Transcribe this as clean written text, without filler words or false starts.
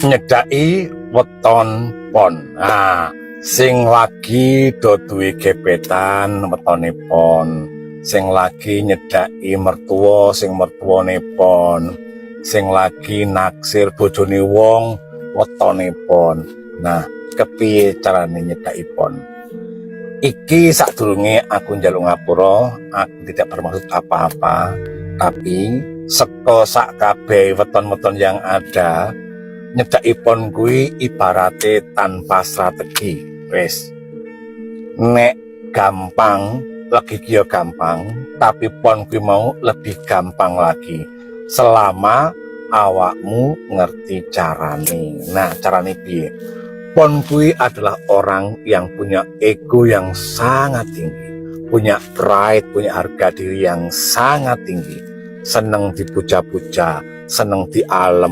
nyedaki weton pon. Nah, sing lagi do duwe gebetan wetone pon, sing lagi nyedaki mertua sing mertuane pon, sing lagi naksir bojone wong wetone pon. Nah, kepiye carane nyedaki pon? Iki sadurunge aku njaluk ngapura, aku tidak bermaksud apa-apa, tapi seko sak kabeh weton-weton yang ada, nyedaki pon kuwi ibarate tanpa strategi. Wis. Nek gampang, lagi kaya gampang, tapi pon kuwi mau lebih gampang lagi. Selama awakmu ngerti carane. Nah, carane piye? Pon kuwi adalah orang yang punya ego yang sangat tinggi, punya pride, punya harga diri yang sangat tinggi, seneng dipuja-puja, seneng dialem.